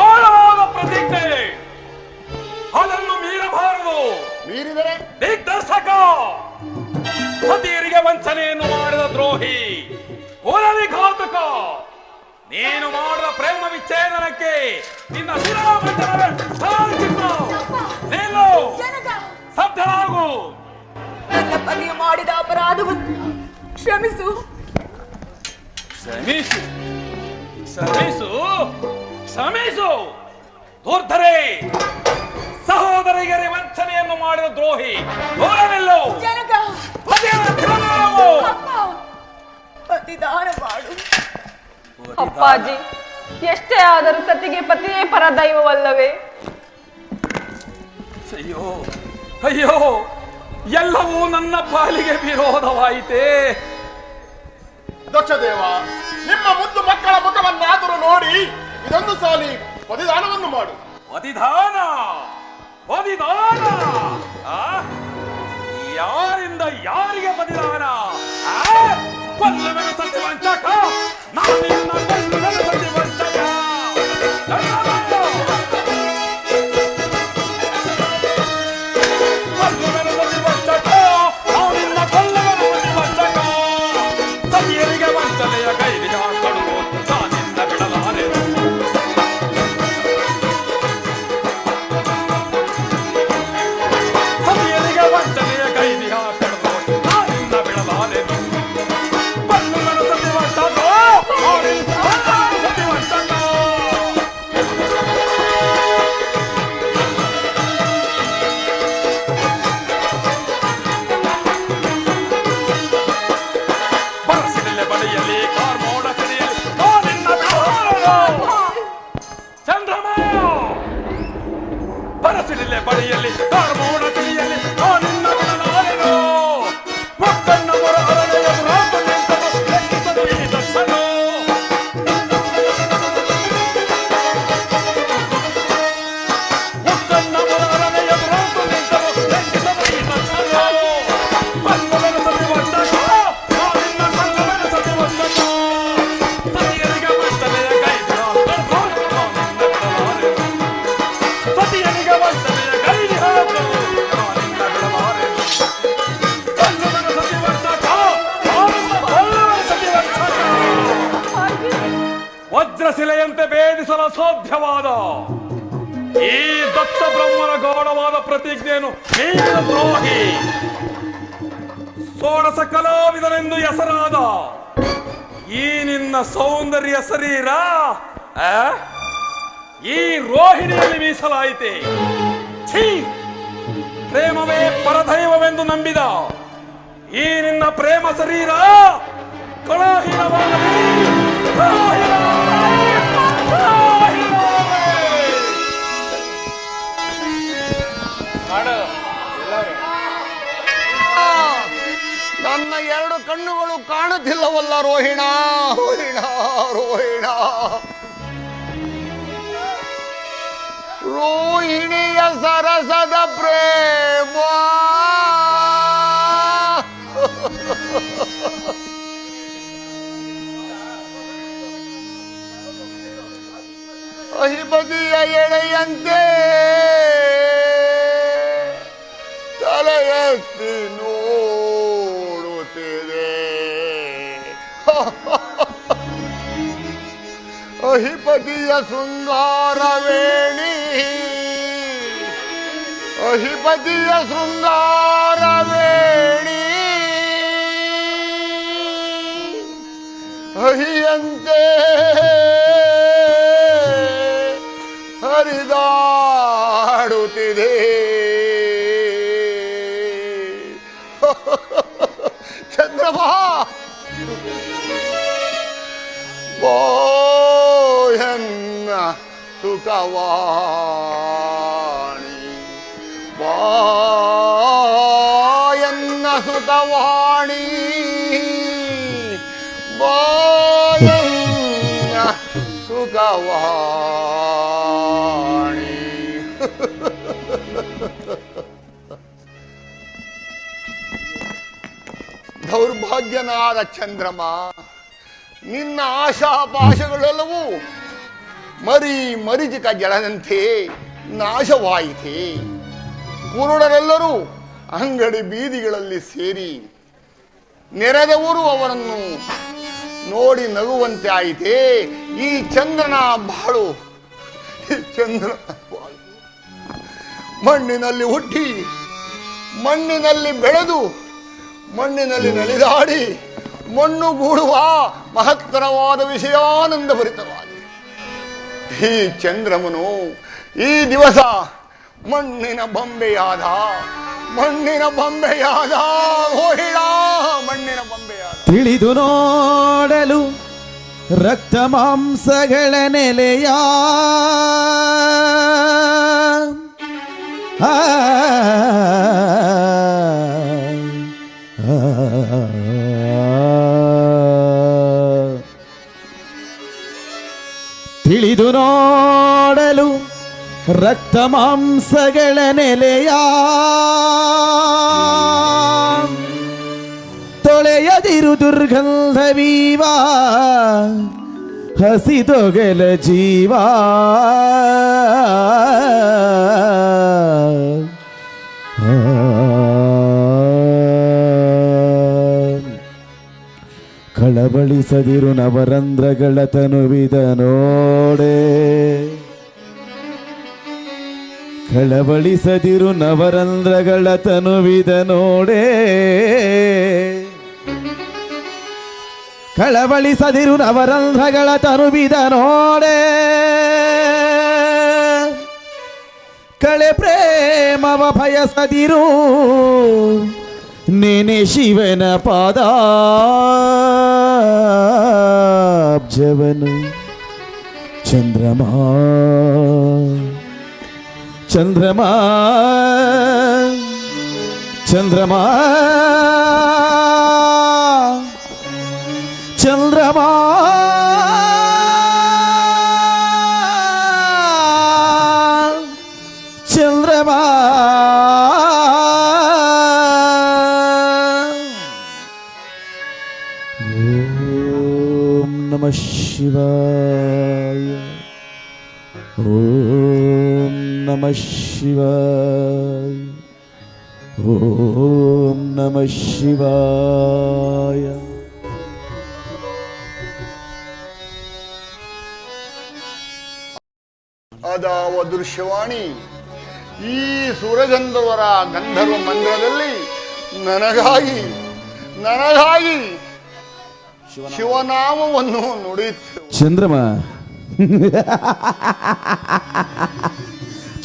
ಆಳವಾದ ಪ್ರತಿಜ್ಞೆ. ಅದನ್ನು ಮೀರಬಾರದು. ಮೀರಿದರೆ ದಿಗ್ದರ್ಶಕ, ಸತಿಯರಿಗೆ ವಂಚನೆಯನ್ನು ಮಾಡಿದ ದ್ರೋಹಿ, ಘಾತಕ, ನೀನು ಮಾಡಿದ ಪ್ರೇಮ ವಿಚ್ಛೇದನಕ್ಕೆ ನಿನ್ನ ಸಬ್ಧರಾಗು. ನನ್ನ ಪತಿಯು ಮಾಡಿದ ಅಪರಾಧವನ್ನು ಕ್ಷಮಿಸು. ಕ್ಷಮಿಸು ಕ್ಷಮಿಸು ಕ್ಷಮಿಸು. ದುರ್ಧರೆ, ಸಹೋದರಿಗೆ ವಂಚನೆಯನ್ನು ಮಾಡಿದ ದ್ರೋಹಿ, ದೂರವಿಲ್ಲೋ. ಜನಕ, ಪತಿದಾನ ಮಾಡು. ಅಪ್ಪಾಜಿ, ಎಷ್ಟೇ ಆದರೂ ಸತಿಗೆ ಪತಿಯೇ ಪರದೈವವಲ್ಲವೇ? ಅಯ್ಯೋ ಅಯ್ಯೋ, ಎಲ್ಲವೂ ನನ್ನ ಪಾಲಿಗೆ ವಿರೋಧವಾಯಿತೇ. ದಕ್ಷದೇವ, ನಿಮ್ಮ ಮುದ್ದು ಮಕ್ಕಳ ಮುಖವನ್ನಾದರೂ ನೋಡಿ ಇದೊಂದು ಸಾಲಿ ಪತಿದಾನವನ್ನು ಮಾಡು. ಪತಿದಾನ ಪತಿದಾನ? ಯಾರಿಂದ ಯಾರಿಗೆ ಪತಿದಾನ? ಕೊಲ್ಲವೆನು ಸತಿ ವಂಚಕ, ನಾನು ನಿನ್ನ ಕೊಲ್ಲವೆನು ಸತಿ ವಂಚಕ. ಕೊಲ್ಲವೆನು ಸತಿ ವಂಚಕ, ನಾವು ನಿನ್ನ ಕೊಲ್ಲವೆನು ಸತಿ ವಂಚಕ. ಸತಿಯರಿಗೆ ವಂಚನೆಯ ಕೈಗೆ ಹಾಕಲು ನಾನಿನ್ನ ಬಿಡಲಾರೆ. ಸತಿಯರಿಗೆ ವಂಚನೆಯ ಕೈಗೆ ಹಾಕಲು ನಾನಿನ್ನ ಬಿಡಲಾರೆ. ಬಲ್ಲವನ ಸತಿ ವಂಚಕ, ಸತಿ ವಂಚಕ. ಬರಸಿನಲ್ಲಿ ಬಳಿಯಲ್ಲಿ ಕಾರ್ಮೋಡ ಸಿರಿಯಲ್ಲಿ ನಾನಿನ್ನ ಬಿಡಲಾರೆ. ಚಂದ್ರಮ, ಬರಸಿನಲ್ಲಿ ಬಳಿಯಲ್ಲಿ ಕಾರ್ಮೋಡ ಸಿರಿಯಲ್ಲಿ ನಾನಿನ್ನ ಬಿಡಲಾರೆನು. ಮುಕ್ಕಣ್ಣ ಮೊರ ಅರಳೆಯ ರಾತು ನಿಂತನು ಲೆಕ್ಕಿಸದು ಈ ದಕ್ಷನು. ಮುಕ್ಕಣ್ಣ ಮೊರ ಅರಳೆಯ ರಾತು ನಿಂತನು ಲೆಕ್ಕಿಸದು ಈ ದಕ್ಷನು. ಬಲ್ಲವನ ಸತಿ ವಂಚಕ, ನಾನಿನ್ನ ಬಲ್ಲವನ ಸತಿ ವಂಚಕ. ಸತಿಯರಿಗೆ ವಂಚನೆಯ ಕೈಗೆ ಹಾಕಲು ನಾನಿನ್ನ ಬಿಡಲಾರೆ. ಸತಿಯರಿಗೆ ವಂಚನೆಯ ಕೈಗೆ ಹಾಕಲು ನಾನಿನ್ನ ಬಿಡಲಾರೆ. ಬಲ್ಲವನ ಸತಿ ವಂಚಕ, ನಾನಿನ್ನ ಬಲ್ಲವನ ಸತಿ ವಂಚಕ. ವಜ್ರಶಿಲೆಯಂತೆ ಭೇದಿಸಲು ಅಸಾಧ್ಯವಾದ ಈ ದಕ್ಷ ಬ್ರಹ್ಮನ ಗೌರವಾದ ಪ್ರತಿಜ್ಞೆಯನ್ನು ಮೀರಿದ ದ್ರೋಹಿ, ಷೋಡಶ ಕಲಾವಿದನೆಂದು ಹೆಸರಾದ ಈ ನಿನ್ನ ಸೌಂದರ್ಯ ಶರೀರ ಈ ರೋಹಿಣಿಯಲ್ಲಿ ಮೀಸಲಾಯಿತೆ. ಛೀ, ಪ್ರೇಮವೇ ಪರದೈವವೆಂದು ನಂಬಿದ ಈ ನಿನ್ನ ಪ್ರೇಮ ಶರೀರ ಕಳಹೀನವಾಗಲಿ. ನನ್ನ ಎರಡು ಕಣ್ಣುಗಳು ಕಾಣುತ್ತಿಲ್ಲವಲ್ಲ ರೋಹಿಣ, ರೋಹಿಣ, ರೋಹಿಣ. ರೋಹಿಣಿಯ ಸರಸದ ಪ್ರೇಮ ಅಹಿಪತಿಯ ಎಳೆಯಂತೆ ತಲೆ ಎತ್ತಿ ನೋಡುತ್ತಿದೆ. ಅಹಿಪತಿಯ ಶೃಂಗಾರವೇಣಿ, ಅಹಿಪತಿಯ ಶೃಂಗಾರವೇಣಿ, ಅಹಿಯಂತೆ ಹರಿದ ಚಂದ್ರಮ ಎನ್ನ ಸುಖವಾಣಿ ಎನ್ನ ಸುಖವಾಣಿ ಎನ್ನ ಸುಖವಾಣಿ. ದೌರ್ಭಾಗ್ಯನಾದ ಚಂದ್ರಮ, ನಿನ್ನ ಆಶಾಪಾಶಗಳೆಲ್ಲವೂ ಮರೀಚಿಕ ಜಲದಂತೆ ನಾಶವಾಯಿತೆ. ಕುರುಡರೆಲ್ಲರೂ ಅಂಗಡಿ ಬೀದಿಗಳಲ್ಲಿ ಸೇರಿ ನೆರೆದವರು ಅವರನ್ನು ನೋಡಿ ನಗುವಂತೆ ಆಯಿತೆ. ಈ ಚಂದ್ರನ ಬಾಳು, ಈ ಚಂದ್ರನ ಬಾಳು ಮಣ್ಣಿನಲ್ಲಿ ಹುಟ್ಟಿ, ಮಣ್ಣಿನಲ್ಲಿ ಬೆಳೆದು, ಮಣ್ಣಿನಲ್ಲಿ ನಲಿದಾಡಿ ಮಣ್ಣುಗೂಡುವ ಮಹತ್ತರವಾದ ವಿಷಯಾನಂದ ಭರಿತವಾಗಿದೆ. ಈ ಚಂದ್ರಮನು ಈ ದಿವಸ ಮಣ್ಣಿನ ಬೊಂಬೆಯಾದ, ಮಣ್ಣಿನ ಬೊಂಬೆಯಾದ, ಹೋಹಿಳ ಮಣ್ಣಿನ ಬೊಂಬೆಯಾದ. ತಿಳಿದು ನೋಡಲು ರಕ್ತ ಮಾಂಸಗಳ ನೆಲೆಯ ತಿಳಿದು ನೋಡಲು ರಕ್ತ ಮಾಂಸಗಳ ನೆಲೆಯ ತೊಳೆಯದಿರು ದುರ್ಗಂಧವೀವ ಹಸಿದೊಗಲ ಜೀವ ಕಳವಳಿಸದಿರು ನವರಂಧ್ರಗಳ ತನುವಿದ ನೋಡೆ, ಕಳವಳಿಸದಿರು ನವರಂಧ್ರಗಳ ತನುವಿದ ನೋಡೆ, ಕಳವಳಿಸದಿರು ನವರಂಧ್ರಗಳ ತನುವಿದ ನೋಡೆ. ಕಳೆ ಪ್ರೇಮವ ಭಯಸದಿರು ನೆನೆ ಶಿವನ ಪಾದಾಬ್ಜವನು. ಚಂದ್ರಮಾ ಚಂದ್ರಮಾ ಚಂದ್ರಮಾ ಚಂದ್ರಮಾ ಚಂದ್ರಮಾ ಓಂ ನಮಃ ಶಿವಾಯ, ಓಂ ನಮಃ ಶಿವಾಯ, ಓಂ ನಮಃ ಶಿವಾಯ. ಅದಾವ ದೃಶ್ಯವಾಣಿ ಈ ಸುರಗಂಧರ್ವರ ಗಂಧರ್ವ ಮಂದಿರದಲ್ಲಿ ನನಗಾಗಿ ಶಿವನಾಮವನ್ನು ನುಡಿಯಿತು. ಚಂದ್ರಮ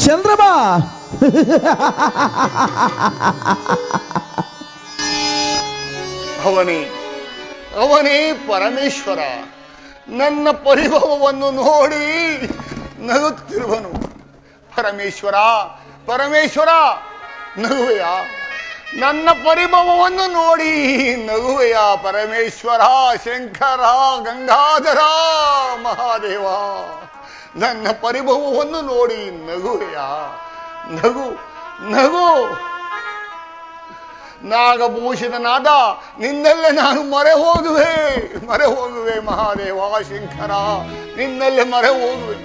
ಚಂದ್ರಮ ಅವನೇ ಪರಮೇಶ್ವರ ನನ್ನ ಪರಿಭವವನ್ನು ನೋಡಿ ನಗುತ್ತಿರುವನು. ಪರಮೇಶ್ವರ ನಗುವೆಯ? ನನ್ನ ಪರಿಭವವನ್ನು ನೋಡಿ ನಗುವೆಯ ಪರಮೇಶ್ವರ? ಶಂಕರ, ಗಂಗಾಧರ, ಮಹಾದೇವ, ನನ್ನ ಪರಿಭವವನ್ನು ನೋಡಿ ನಗುವೆಯ? ನಗು. ನಾಗಭೂಷಣನಾದ ನಿನ್ನಲ್ಲೇ ನಾನು ಮೊರೆ ಹೋಗುವೆ ಮಹಾದೇವ, ಶಂಕರ, ನಿನ್ನಲ್ಲೇ ಮೊರೆ ಹೋಗುವೆ.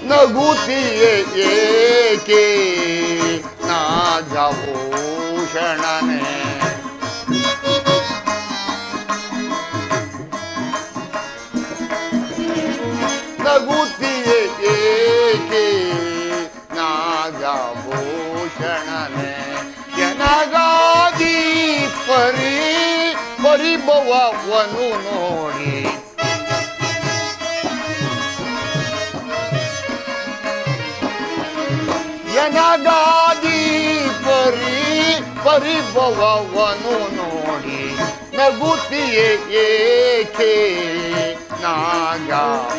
ನಗುತ್ತಿಯೇ ಏಕೆ ನಾಗಭೂಷಣನೇ? ನಗುತ್ತಿಯೇ ಏಕೆ ನಾಗಭೂಷಣನೇ? ನನಗಾಗಿ ಪರಿಭವವನ್ನು ನೋಡಿ ಎನಗಾಗಿ ಪರಿಭವವನ್ನು ನೋಡಿ ನಗುತ್ತಿಯೇ ಏಕೆ ನಾಗಭೂಷಣನೇ.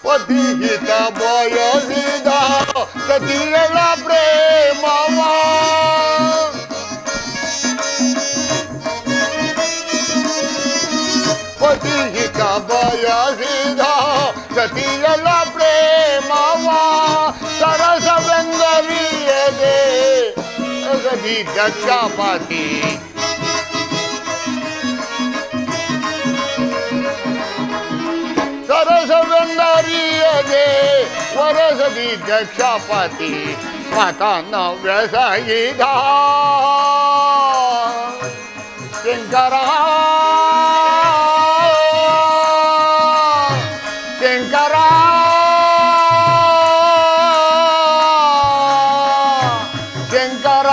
ಪತಿಹಿತ ಬಯಸಿದ ಸತಿಗಳ ಪ್ರೇಮವ ಪತಿಹಿತ ಬಯಸಿದ ಸತಿಗಳ ಪ್ರೇಮವ ಸರಸವೆಂದರಿಯದೆ ಅಗದಿ ದಕ್ಷಪತಿ ಸರಸವೆಂದರಿಯದೆ ವರಸದಿ ದಕ್ಷಪತಿ ಮತನ ವ್ಯಸಗಿದ ಶಂಕರ ಶಂಕರ ಶಂಕರ.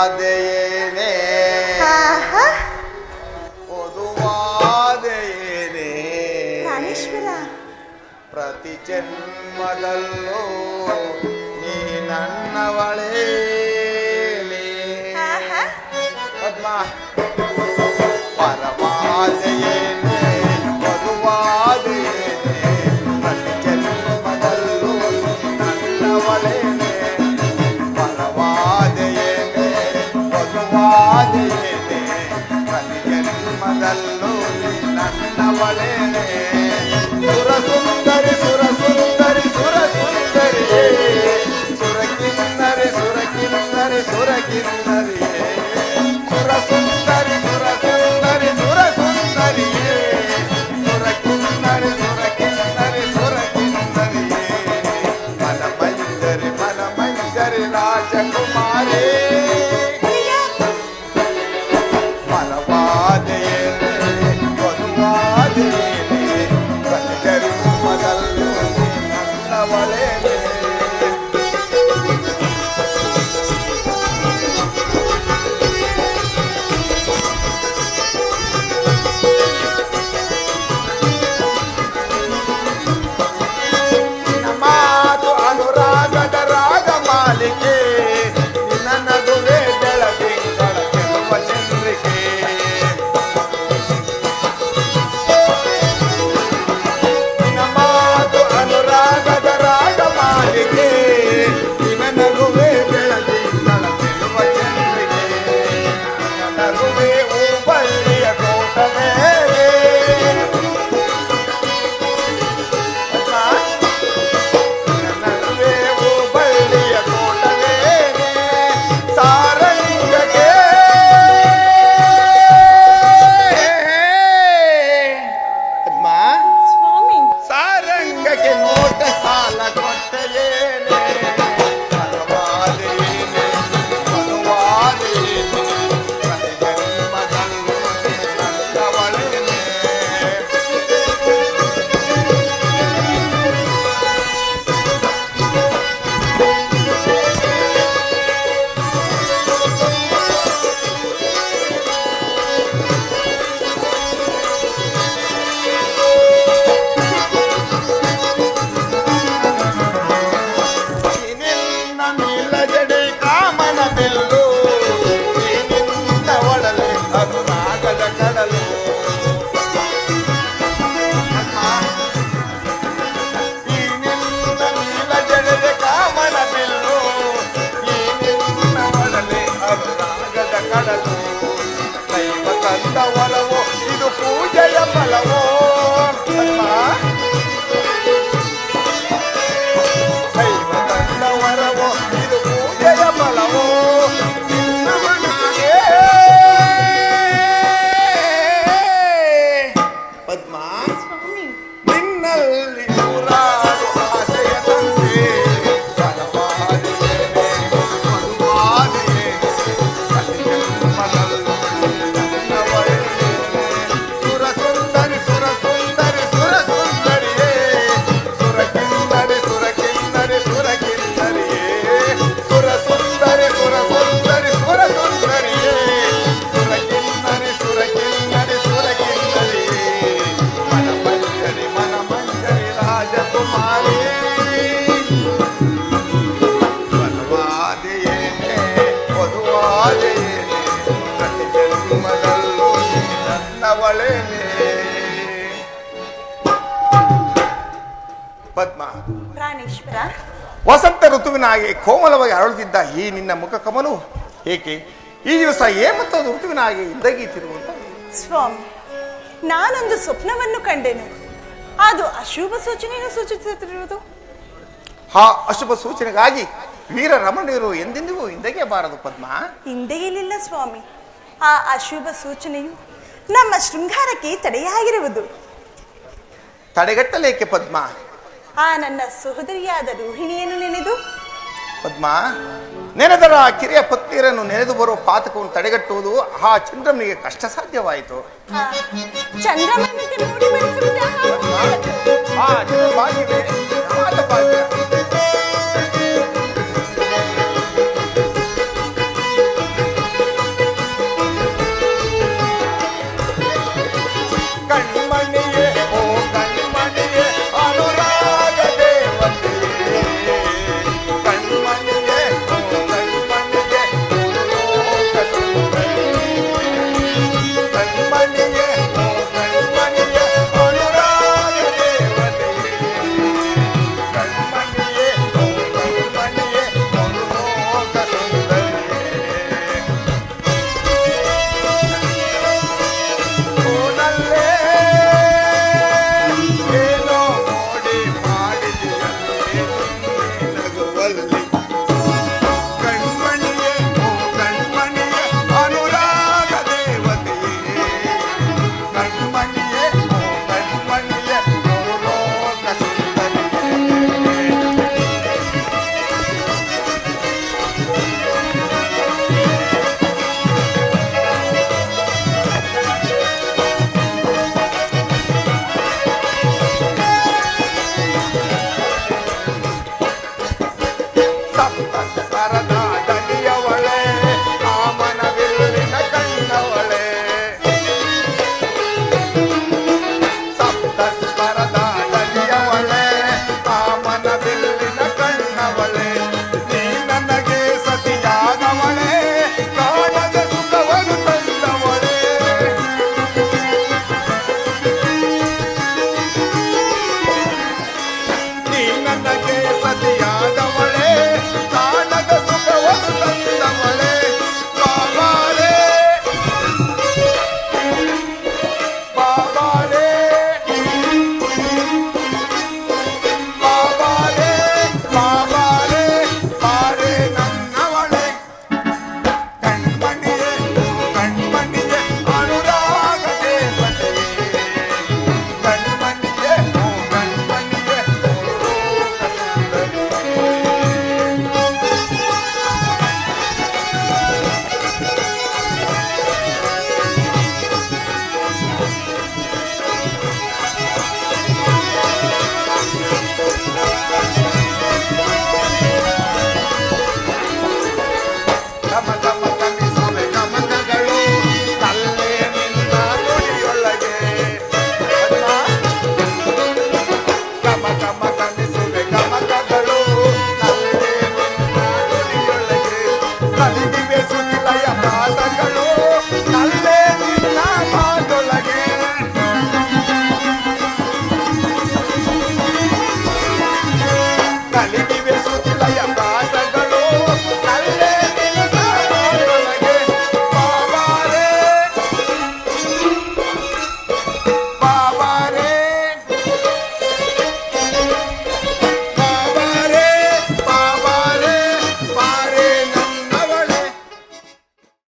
ಅದೇನೇ ಓದುವಾದೇನೇ ಪ್ರತಿ ಜನ್ಮದಲ್ಲೂ ನೀ ನನ್ನವಳೇನೇ ಪದ್ಮ ಪರವಾದೆಯೇನೇ ಓದುವಾದೇನೇ ಪ್ರತಿ ಜನ್ಮದಲ್ಲೂ ನನ್ನವಳೇನೇ ಪರವಾದೆಯೇನೇ ಓದುವಾದೇನೇ ಪ್ರತಿ ಜನ್ಮದಲ್ಲೂ ನನ್ನವಳೇನೇ ಸುರಸ ನಿನ್ನಲ್ಲಿ ನೂರಾರು ಆಸೆಯ ತಂದೆ ಬಲವಾದಿಯೇನೆ ಮಧುವಾದಿಯೇನೆ ಪ್ರತಿ ಜನ್ಮದಲ್ಲೂ ನನ್ನವಳೇ ಸುರ ಸುಂದರಿ ಸುರ ಸುಂದರಿ ಸುರ ಸುಂದರಿಯೇ ಸುರ ಕಿನ್ನರಿ ಸುರ ಕಿನ್ನರಿ ಸುರ ಕಿನ್ನರಿಯೇ ಸುರ ಸುಂದರಿ ಸುರ ಸುಂದರಿ ಸುರ ಸುಂದರಿಯೇ ಸುರ ಕಿನ್ನರಿ ಸುರ ಕಿನ್ನರಿ ಸುರ ಕಿನ್ನರಿಯೇ ಮನ ಮಂಜರಿ ರಾಜಕುಮಾರಿ ವನವಾದೆಯೇನೆ ವಧುವಾದೆಯೇನೆ ಪ್ರತಿ ಜನ್ಮದಲ್ಲೂ ನೀ ನನ್ನವಳೇನೆ. ಪದ್ಮ, ಪ್ರಾಣೇಶ್ವರ, ವಸಂತ ಋತುವಿನ ಹಾಗೆ ಕೋಮಲವಾಗಿ ಅರಳುತ್ತಿದ್ದ ಈ ನಿನ್ನ ಮುಖ ಕಮಲು ಏಕೆ ಈ ದಿವಸ ಹೇಮಂತದ ಋತುವಿನ ಹಾಗೆ ಇಂದಗೀತಿರುವಂತ? ಸ್ವಾಮಿ, ನಾನೊಂದು ಸ್ವಪ್ನವನ್ನು ಕಂಡೆನು. ಅದು ಅಶುಭ ಸೂಚನೆಯನ್ನು ಸೂಚಿಸುತ್ತಿರುವುದು. ಆ ಅಶುಭ ಸೂಚನೆಗಾಗಿ ವೀರ ರಮಣೀಯರು ಎಂದೆಂದಿಗೂ ಹಿಂದೆಗೆ ಬಾರದು ಪದ್ಮ. ಹಿಂದೆಯಲಿಲ್ಲ ಸ್ವಾಮಿ. ಆ ಅಶುಭ ಸೂಚನೆಯು ನಮ್ಮ ಶೃಂಗಾರಕ್ಕೆ ತಡೆಯಾಗಿರುವುದು. ತಡೆಗಟ್ಟಲೇಕೆ ಪದ್ಮ? ಆ ನನ್ನ ಸಹೋದರಿಯಾದ ರೋಹಿಣಿಯನ್ನು ನೆನೆದು ಪದ್ಮ, ನೆನೆದರ ಕಿರಿಯ ಪತ್ನಿಯರನ್ನು ನೆನೆದು ಬರುವ ಪಾತಕವನ್ನು ತಡೆಗಟ್ಟುವುದು ಆ ಚಂದ್ರನಿಗೆ ಕಷ್ಟ ಸಾಧ್ಯವಾಯಿತು. ಚಂದ್ರಮನಿಗೆ ನೋಡಿ ಬನ್ನಿ.